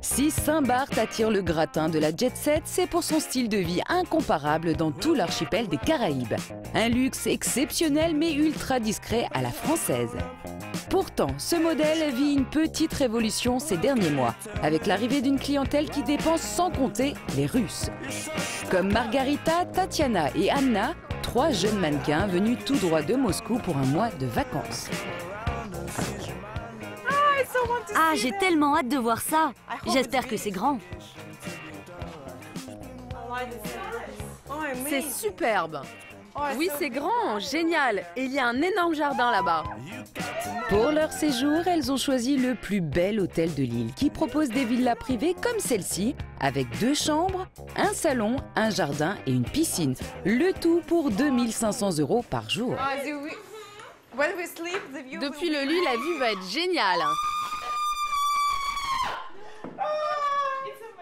Si Saint-Barth attire le gratin de la jet-set, c'est pour son style de vie incomparable dans tout l'archipel des Caraïbes. Un luxe exceptionnel mais ultra discret à la française. Pourtant, ce modèle vit une petite révolution ces derniers mois, avec l'arrivée d'une clientèle qui dépense sans compter les Russes. Comme Margarita, Tatiana et Anna, 3 jeunes mannequins venus tout droit de Moscou pour un mois de vacances. Ah, j'ai tellement hâte de voir ça. J'espère que c'est grand. C'est superbe. Oui, c'est grand, génial. Et il y a un énorme jardin là-bas. Pour leur séjour, elles ont choisi le plus bel hôtel de l'île qui propose des villas privées comme celle-ci, avec 2 chambres, un salon, un jardin et une piscine. Le tout pour 2 500 € par jour. Depuis le lit, la vue va être géniale.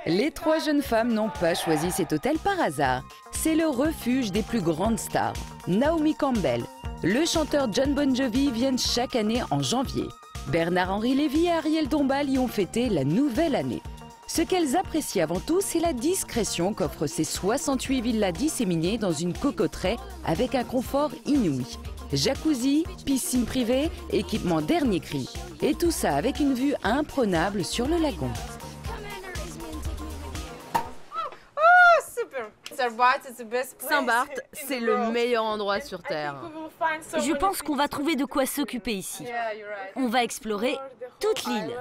Les 3 jeunes femmes n'ont pas choisi cet hôtel par hasard. C'est le refuge des plus grandes stars. Naomi Campbell, le chanteur John Bon Jovi viennent chaque année en janvier. Bernard-Henri Lévy et Ariel Dombal y ont fêté la nouvelle année. Ce qu'elles apprécient avant tout, c'est la discrétion qu'offrent ces 68 villas disséminées dans une cocoterie avec un confort inouï. Jacuzzi, piscine privée, équipement dernier cri. Et tout ça avec une vue imprenable sur le lagon. Saint-Barth, c'est le meilleur endroit sur Terre. Je pense qu'on va trouver de quoi s'occuper ici. On va explorer toute l'île.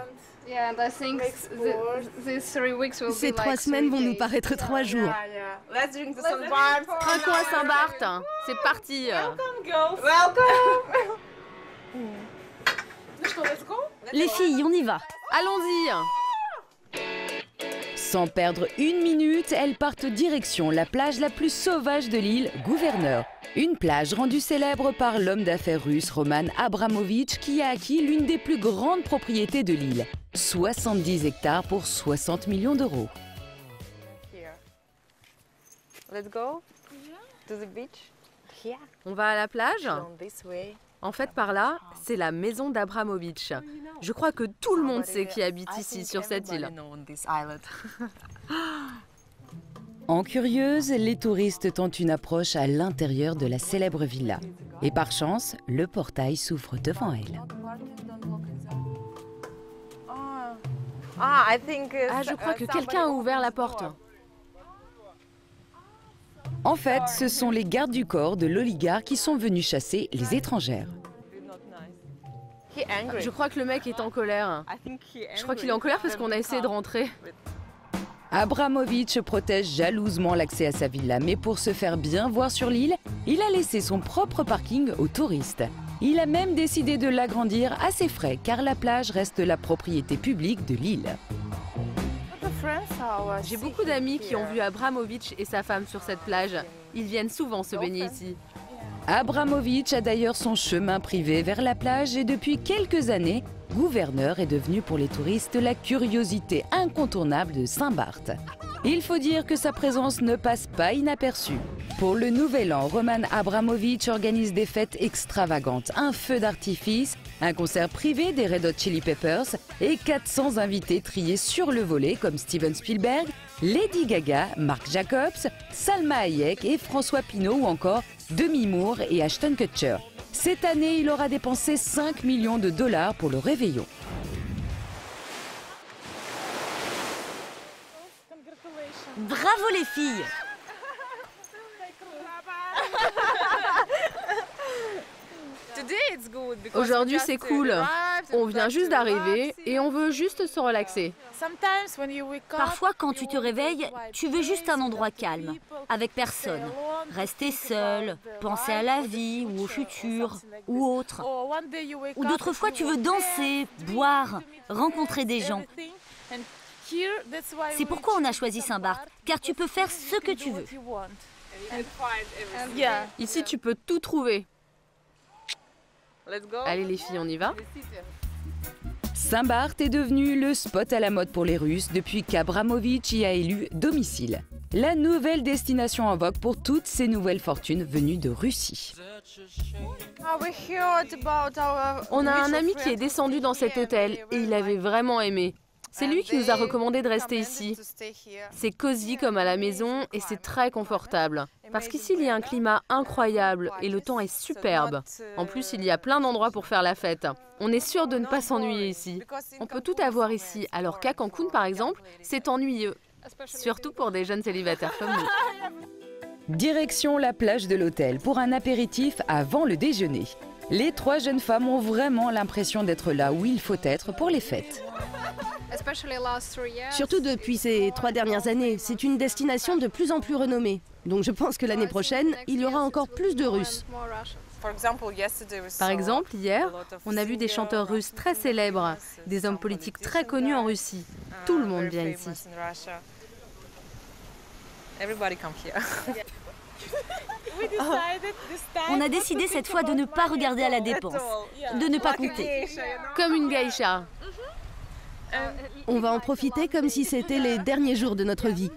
Ces 3 semaines vont nous paraître 3 jours. Trinquons à Saint-Barth. C'est parti. Les filles, on y va. Allons-y. Sans perdre une minute, elles partent direction la plage la plus sauvage de l'île, Gouverneur. Une plage rendue célèbre par l'homme d'affaires russe Roman Abramovitch qui a acquis l'une des plus grandes propriétés de l'île. 70 hectares pour 60 millions d'euros. On va à la plage ? En fait, par là, c'est la maison d'Abramovitch. Je crois que tout le monde sait qui habite ici, sur cette île. En curieuse, les touristes tentent une approche à l'intérieur de la célèbre villa. Et par chance, le portail s'ouvre devant elles. Ah, je crois que quelqu'un a ouvert la porte. En fait, ce sont les gardes du corps de l'oligarque qui sont venus chasser les étrangères. Je crois que le mec est en colère. Je crois qu'il est en colère parce qu'on a essayé de rentrer. Abramovitch protège jalousement l'accès à sa villa, mais pour se faire bien voir sur l'île, il a laissé son propre parking aux touristes. Il a même décidé de l'agrandir à ses frais, car la plage reste la propriété publique de l'île. J'ai beaucoup d'amis qui ont vu Abramovitch et sa femme sur cette plage. Ils viennent souvent se baigner ici. Abramovitch a d'ailleurs son chemin privé vers la plage et depuis quelques années, Gouverneur est devenu pour les touristes la curiosité incontournable de Saint-Barth. Il faut dire que sa présence ne passe pas inaperçue. Pour le Nouvel An, Roman Abramovitch organise des fêtes extravagantes, un feu d'artifice, un concert privé des Red Hot Chili Peppers et 400 invités triés sur le volet comme Steven Spielberg, Lady Gaga, Marc Jacobs, Salma Hayek et François Pinault ou encore Demi Moore et Ashton Kutcher. Cette année, il aura dépensé 5 millions de dollars pour le réveillon. Bravo les filles! Aujourd'hui, c'est cool. On vient juste d'arriver et on veut juste se relaxer. Parfois, quand tu te réveilles, tu veux juste un endroit calme, avec personne. Rester seul, penser à la vie ou au futur ou autre. Ou d'autres fois, tu veux danser, boire, rencontrer des gens. C'est pourquoi on a choisi Saint-Barth, car tu peux faire ce que tu veux. Ici, tu peux tout trouver. Allez les filles, on y va? Saint-Barth est devenu le spot à la mode pour les Russes depuis qu'Abramovitch y a élu domicile. La nouvelle destination en vogue pour toutes ces nouvelles fortunes venues de Russie. On a un ami qui est descendu dans cet hôtel et il avait vraiment aimé. C'est lui qui nous a recommandé de rester ici. C'est cosy comme à la maison et c'est très confortable. Parce qu'ici, il y a un climat incroyable et le temps est superbe. En plus, il y a plein d'endroits pour faire la fête. On est sûr de ne pas s'ennuyer ici. On peut tout avoir ici, alors qu'à Cancun, par exemple, c'est ennuyeux. Surtout pour des jeunes célibataires comme nous. Direction la plage de l'hôtel pour un apéritif avant le déjeuner. Les 3 jeunes femmes ont vraiment l'impression d'être là où il faut être pour les fêtes. Surtout depuis ces 3 dernières années, c'est une destination de plus en plus renommée. Donc je pense que l'année prochaine, il y aura encore plus de Russes. Par exemple, hier, on a vu des chanteurs russes très célèbres, des hommes politiques très connus en Russie. Tout le monde vient ici. On a décidé cette fois de ne pas regarder à la dépense, de ne pas compter. Comme une geisha. On va en profiter comme si c'était les derniers jours de notre vie.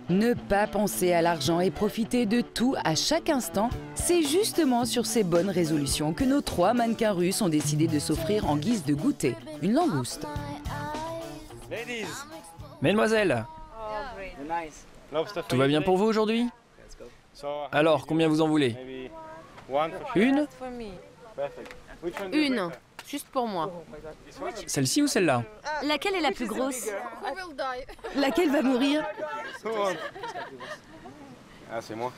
Ne pas penser à l'argent et profiter de tout à chaque instant, c'est justement sur ces bonnes résolutions que nos 3 mannequins russes ont décidé de s'offrir en guise de goûter une langouste. Mesdemoiselles, tout va bien pour vous aujourd'hui? Alors, combien vous en voulez? Une? Une, juste pour moi. Celle-ci ou celle-là? Laquelle est la plus grosse? Laquelle va mourir? Ah, c'est moi.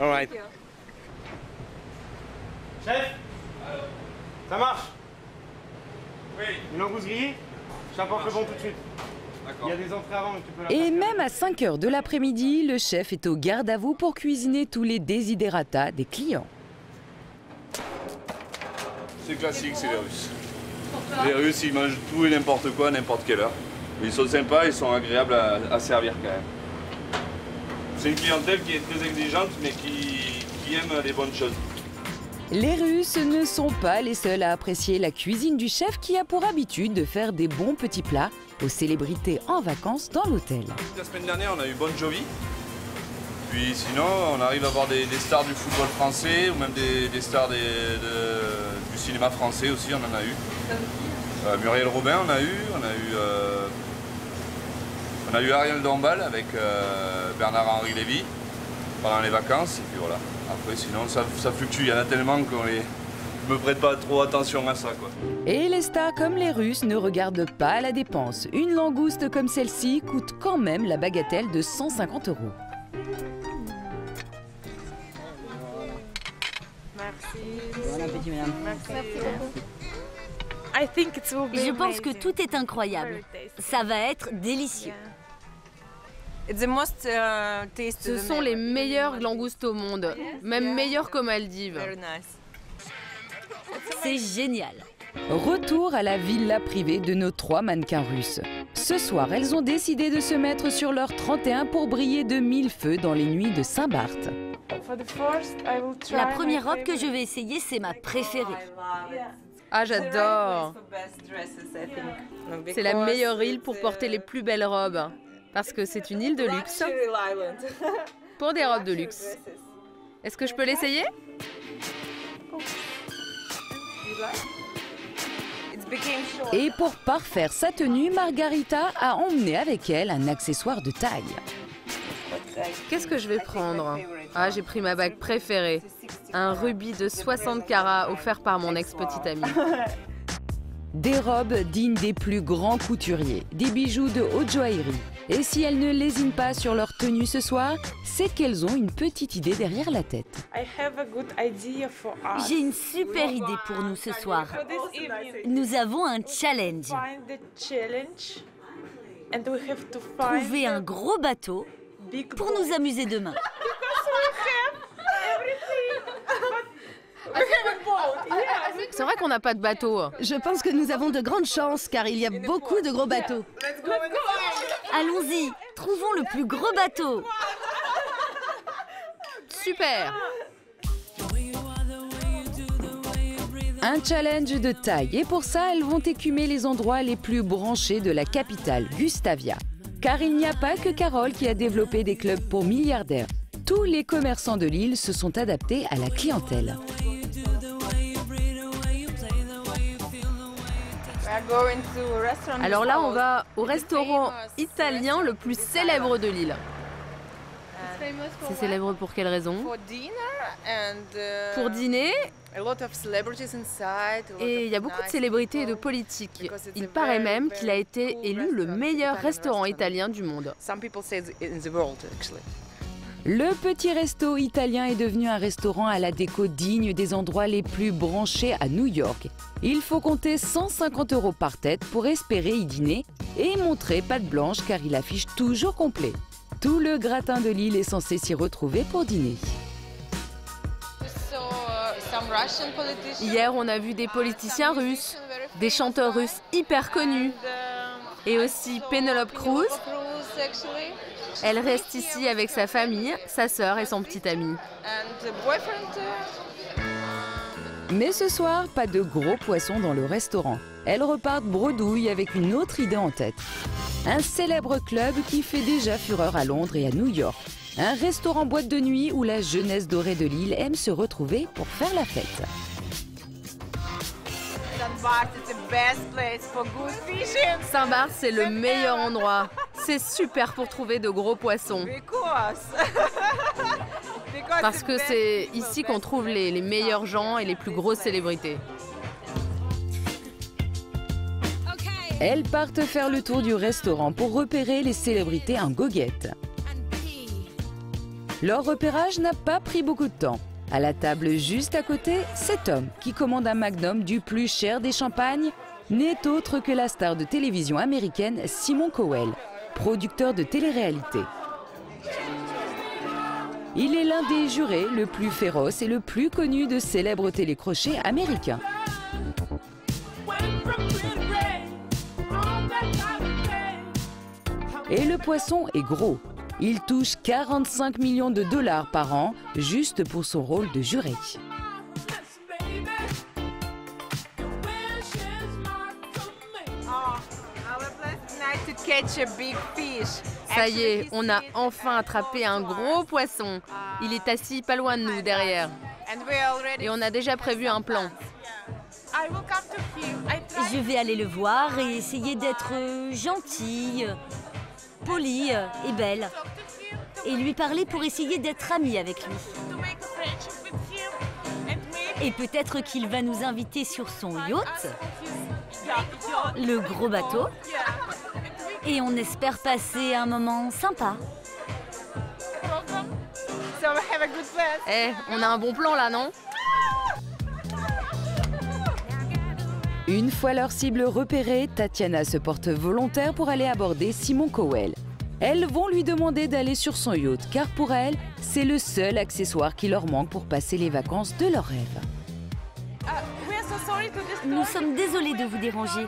All right. Chef, ça marche? Oui. Une langouste grillée? Je t'apporte le bon tout de suite. Il y a des entrées avant, mais tu peux la Et passer. même à 5 h de l'après-midi, le chef est au garde à vous pour cuisiner tous les desiderata des clients. C'est classique, c'est les Russes. Les Russes, ils mangent tout et n'importe quoi à n'importe quelle heure. Ils sont sympas, ils sont agréables à servir quand même. C'est une clientèle qui est très exigeante, mais qui aime les bonnes choses. Les Russes ne sont pas les seuls à apprécier la cuisine du chef qui a pour habitude de faire des bons petits plats aux célébrités en vacances dans l'hôtel. La semaine dernière, on a eu Bon Jovi. Puis sinon, on arrive à voir des stars du football français ou même des stars du cinéma français aussi, on en a eu. Muriel Robin, on a eu Ariel Dombal avec Bernard-Henri Lévy pendant les vacances. Et puis voilà. Après, sinon, ça fluctue. Il y en a tellement qu'on ne me prête pas trop attention à ça, quoi. Et les stars comme les Russes ne regardent pas à la dépense. Une langouste comme celle-ci coûte quand même la bagatelle de 150 €. Bon appétit, madame. Je pense que tout est incroyable. Ça va être délicieux. Ce sont les meilleures langoustes au monde, même meilleures qu'aux Maldives. C'est génial. Retour à la villa privée de nos 3 mannequins russes. Ce soir, elles ont décidé de se mettre sur leur 31 pour briller de 1000 feux dans les nuits de Saint-Barth. La première robe que je vais essayer, c'est ma préférée. Ah, j'adore! C'est la meilleure île pour porter les plus belles robes. Parce que c'est une île de luxe. Pour des robes de luxe. Est-ce que je peux l'essayer? Et pour parfaire sa tenue, Margarita a emmené avec elle un accessoire de taille. Qu'est-ce que je vais prendre? Ah, j'ai pris ma bague préférée. Un rubis de 60 carats offert par mon ex-petite amie. Des robes dignes des plus grands couturiers, des bijoux de haute joaillerie. Et si elles ne lésinent pas sur leur tenue ce soir, c'est qu'elles ont une petite idée derrière la tête. J'ai une super idée pour nous ce soir. Nous avons un challenge. Trouver un gros bateau pour nous amuser demain. C'est vrai qu'on n'a pas de bateau. Je pense que nous avons de grandes chances car il y a beaucoup de gros bateaux. Allons-y, trouvons le plus gros bateau. Super! Un challenge de taille et pour ça, elles vont écumer les endroits les plus branchés de la capitale, Gustavia. Car il n'y a pas que Carole qui a développé des clubs pour milliardaires. Tous les commerçants de l'île se sont adaptés à la clientèle. Alors là, on va au restaurant italien le plus célèbre de l'île. C'est célèbre pour quelle raison? Pour dîner. Et il y a beaucoup de célébrités et de politiques. Il paraît même qu'il a été élu le meilleur restaurant italien du monde. Le petit resto italien est devenu un restaurant à la déco digne des endroits les plus branchés à New York. Il faut compter 150 € par tête pour espérer y dîner et montrer patte blanche car il affiche toujours complet. Tout le gratin de l'île est censé s'y retrouver pour dîner. Hier, on a vu des politiciens russes, des chanteurs russes hyper connus et aussi Penelope Cruz. Elle reste ici avec sa famille, sa sœur et son petit ami. Mais ce soir, pas de gros poissons dans le restaurant. Elles repartent bredouille avec une autre idée en tête. Un célèbre club qui fait déjà fureur à Londres et à New York. Un restaurant boîte de nuit où la jeunesse dorée de l'île aime se retrouver pour faire la fête. Saint-Barth, c'est le meilleur endroit. C'est super pour trouver de gros poissons. Parce que c'est ici qu'on trouve les meilleurs gens et les plus grosses célébrités. Elles partent faire le tour du restaurant pour repérer les célébrités en goguette. Leur repérage n'a pas pris beaucoup de temps. À la table juste à côté, cet homme qui commande un magnum du plus cher des champagnes n'est autre que la star de télévision américaine Simon Cowell, producteur de télé-réalité. Il est l'un des jurés le plus féroce et le plus connu de célèbres télécrochets américains. Et le poisson est gros. Il touche 45 millions de $ par an, juste pour son rôle de juré. Ça y est, on a enfin attrapé un gros poisson. Il est assis pas loin de nous, derrière. Et on a déjà prévu un plan. Je vais aller le voir et essayer d'être gentille, polie et belle. Et lui parler pour essayer d'être amie avec lui. Et peut-être qu'il va nous inviter sur son yacht, le gros bateau. Et on espère passer un moment sympa. Eh, on a un bon plan là, non? Une fois leur cible repérée, Tatiana se porte volontaire pour aller aborder Simon Cowell. Elles vont lui demander d'aller sur son yacht, car pour elles, c'est le seul accessoire qui leur manque pour passer les vacances de leurs rêves. Nous sommes désolés de vous déranger.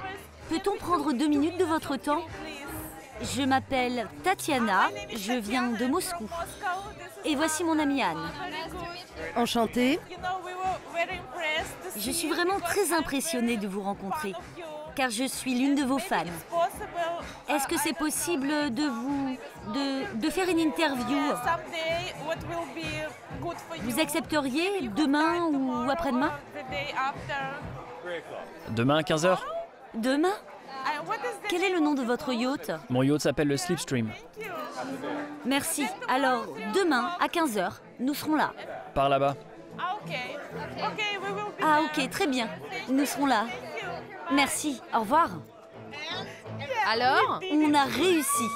Peut-on prendre 2 minutes de votre temps? Je m'appelle Tatiana, je viens de Moscou. Et voici mon amie Anne. Enchantée. Je suis vraiment très impressionnée de vous rencontrer, car je suis l'une de vos fans. Est-ce que c'est possible de faire une interview? Vous accepteriez demain ou après-demain? Demain à 15 h? Demain? Quel est le nom de votre yacht? Mon yacht s'appelle le Slipstream. Merci. Alors, demain à 15 h, nous serons là. Par là-bas. Ah ok, très bien. Nous serons là. Merci, au revoir. Alors? On a réussi.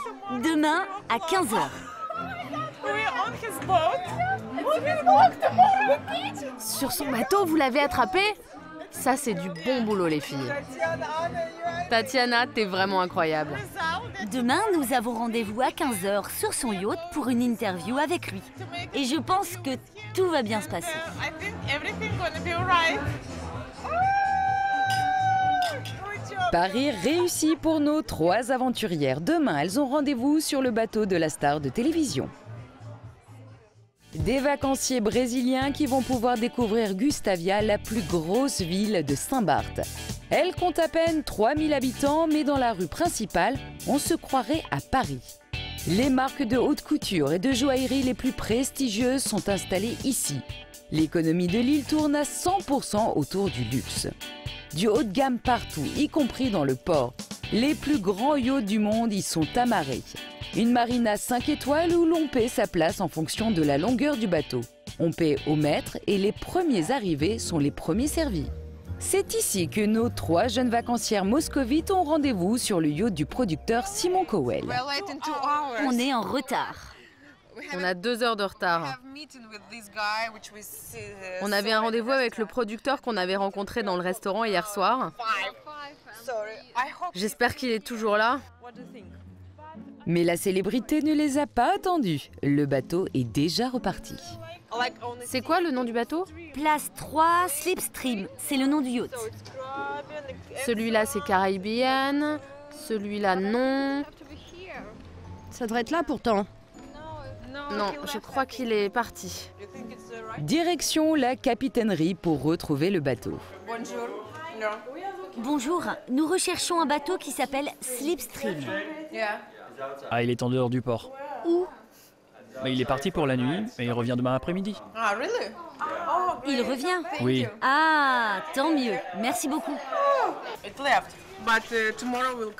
Demain à 15 h. Sur son bateau, vous l'avez attrapé? Ça, c'est du bon boulot, les filles. Tatiana, t'es vraiment incroyable. Demain, nous avons rendez-vous à 15 h sur son yacht pour une interview avec lui. Et je pense que tout va bien se passer. Pari réussi pour nos 3 aventurières. Demain, elles ont rendez-vous sur le bateau de la star de télévision. Des vacanciers brésiliens qui vont pouvoir découvrir Gustavia, la plus grosse ville de Saint-Barth. Elle compte à peine 3000 habitants, mais dans la rue principale, on se croirait à Paris. Les marques de haute couture et de joaillerie les plus prestigieuses sont installées ici. L'économie de l'île tourne à 100% autour du luxe. Du haut de gamme partout, y compris dans le port. Les plus grands yachts du monde y sont amarrés. Une marina 5 étoiles où l'on paie sa place en fonction de la longueur du bateau. On paie au mètre et les premiers arrivés sont les premiers servis. C'est ici que nos 3 jeunes vacancières moscovites ont rendez-vous sur le yacht du producteur Simon Cowell. On est en retard. On a 2 heures de retard. On avait un rendez-vous avec le producteur qu'on avait rencontré dans le restaurant hier soir. J'espère qu'il est toujours là. Mais la célébrité ne les a pas attendus. Le bateau est déjà reparti. C'est quoi le nom du bateau? Place 3, Slipstream, c'est le nom du yacht. Celui-là, c'est Caribbean. Celui-là, non. Ça devrait être là pourtant. Non, je crois qu'il est parti. Direction la capitainerie pour retrouver le bateau. Bonjour, nous recherchons un bateau qui s'appelle Slipstream. Ah, il est en dehors du port. Où? Mais il est parti pour la nuit et il revient demain après-midi. Il revient? Oui. Ah, tant mieux. Merci beaucoup.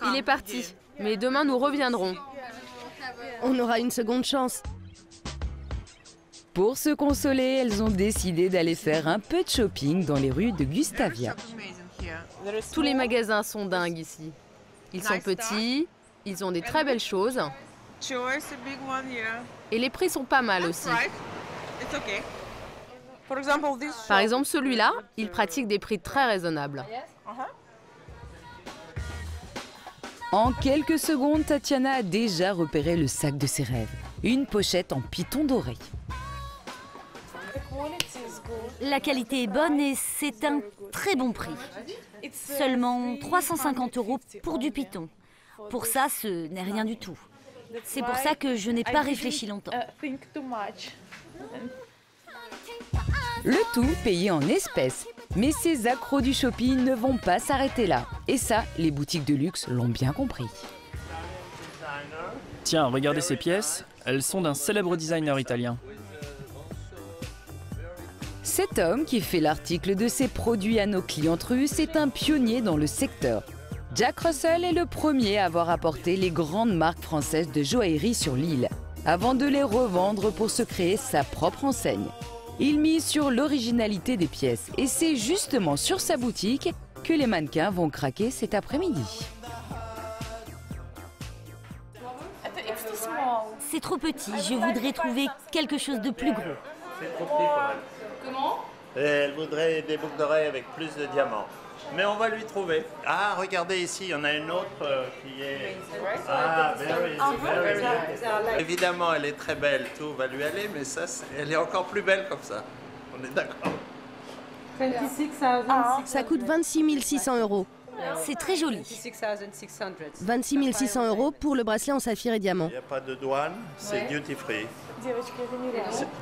Il est parti, mais demain nous reviendrons. On aura une seconde chance. Pour se consoler, elles ont décidé d'aller faire un peu de shopping dans les rues de Gustavia. Tous les magasins sont dingues ici. Ils sont petits, ils ont des très belles choses. Et les prix sont pas mal aussi. Par exemple, celui-là, il pratique des prix très raisonnables. En quelques secondes, Tatiana a déjà repéré le sac de ses rêves. Une pochette en python doré. La qualité est bonne et c'est un très bon prix. Seulement 350 € pour du python. Pour ça, ce n'est rien du tout. C'est pour ça que je n'ai pas réfléchi longtemps. Le tout payé en espèces. Mais ces accros du shopping ne vont pas s'arrêter là. Et ça, les boutiques de luxe l'ont bien compris. Tiens, regardez ces pièces. Elles sont d'un célèbre designer italien. Cet homme qui fait l'article de ses produits à nos clientes russes est un pionnier dans le secteur. Jack Russell est le premier à avoir apporté les grandes marques françaises de joaillerie sur l'île, avant de les revendre pour se créer sa propre enseigne. Il mise sur l'originalité des pièces et c'est justement sur sa boutique que les mannequins vont craquer cet après-midi. C'est trop petit, je voudrais trouver quelque chose de plus gros. C'est trop petit pour elle. Comment? Elle voudrait des boucles d'oreilles avec plus de diamants. Mais on va lui trouver. Ah, regardez ici, il y en a une autre qui est... Ah, very. Évidemment, elle est très belle, tout va lui aller, mais ça, elle est encore plus belle comme ça. On est d'accord. 26,600. Ça coûte 26 600 €. C'est très joli. 26 600 € pour le bracelet en saphir et diamant. Il n'y a pas de douane, c'est duty free.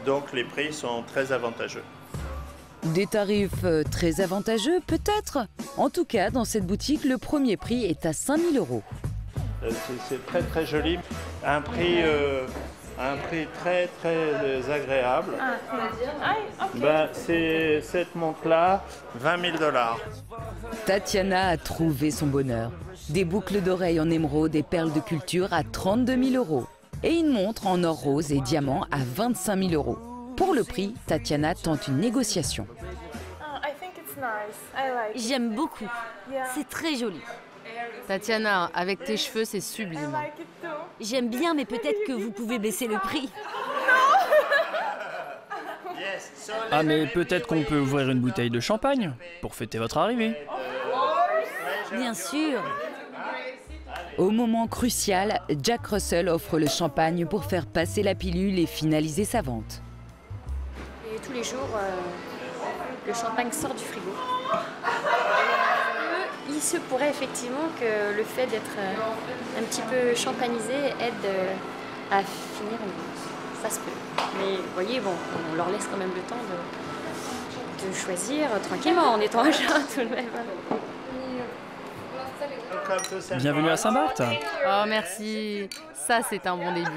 Donc les prix sont très avantageux. Des tarifs très avantageux, peut-être. En tout cas, dans cette boutique, le premier prix est à 5 000 €. C'est très très joli. Un prix très très agréable. C'est cette montre-là, 20 000 $. Tatiana a trouvé son bonheur. Des boucles d'oreilles en émeraude et perles de culture à 32 000 € et une montre en or rose et diamant à 25 000 €. Pour le prix, Tatiana tente une négociation. J'aime beaucoup. C'est très joli. Tatiana, avec tes cheveux, c'est sublime. J'aime bien, mais peut-être que vous pouvez baisser le prix. Ah, mais peut-être qu'on peut ouvrir une bouteille de champagne pour fêter votre arrivée. Bien sûr. Au moment crucial, Jack Russell offre le champagne pour faire passer la pilule et finaliser sa vente. Et tous les jours, le champagne sort du frigo. Il se pourrait effectivement que le fait d'être un petit peu champagnisé aide à finir une vente. Ça se peut. Mais vous voyez, bon, on leur laisse quand même le temps de choisir tranquillement en étant à jeun tout de même. Bienvenue à Saint-Barth. Oh, merci. Ça, c'est un bon début.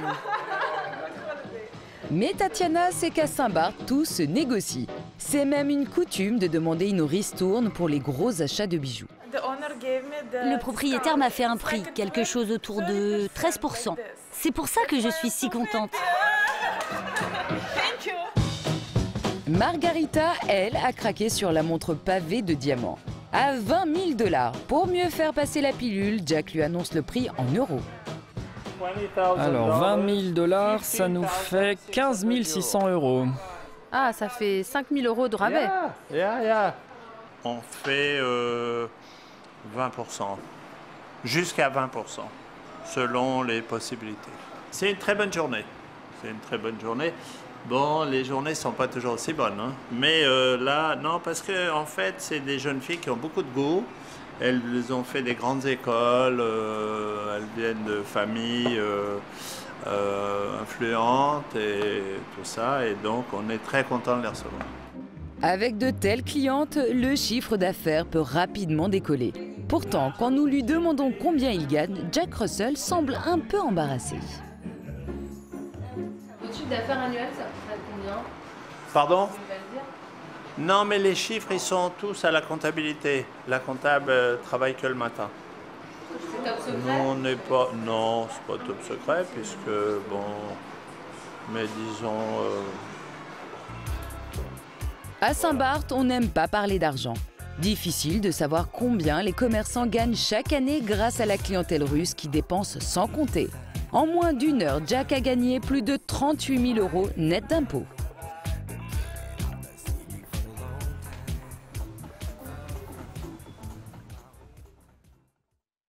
Mais Tatiana sait qu'à Saint-Barth, tout se négocie. C'est même une coutume de demander une ristourne pour les gros achats de bijoux. Le propriétaire m'a fait un prix, quelque chose autour de 13%. C'est pour ça que je suis si contente. Margarita, elle, a craqué sur la montre pavée de diamants. À 20 000 $. Pour mieux faire passer la pilule, Jack lui annonce le prix en euros. Alors, 20 000 $, ça nous fait 15 600 €. Ah, ça fait 5 000 € de rabais. On fait 20%, jusqu'à 20%, selon les possibilités. C'est une très bonne journée. C'est une très bonne journée. Bon, les journées ne sont pas toujours aussi bonnes, hein. Mais là, non, parce que en fait, c'est des jeunes filles qui ont beaucoup de goût. Elles ont fait des grandes écoles, elles viennent de familles influentes et tout ça, et donc on est très content de les recevoir. Avec de telles clientes, le chiffre d'affaires peut rapidement décoller. Pourtant, quand nous lui demandons combien il gagne, Jack Russell semble un peu embarrassé. Votre chiffre d'affaires annuel, ça coûterait combien? Pardon? Non, mais les chiffres, ils sont tous à la comptabilité. La comptable travaille que le matin. C'est top secret? Nous, on n'est pas... Non, c'est pas top secret, puisque, bon... Mais disons... À Saint-Barth, on n'aime pas parler d'argent. Difficile de savoir combien les commerçants gagnent chaque année grâce à la clientèle russe qui dépense sans compter. En moins d'1 heure, Jack a gagné plus de 38 000 € net d'impôts.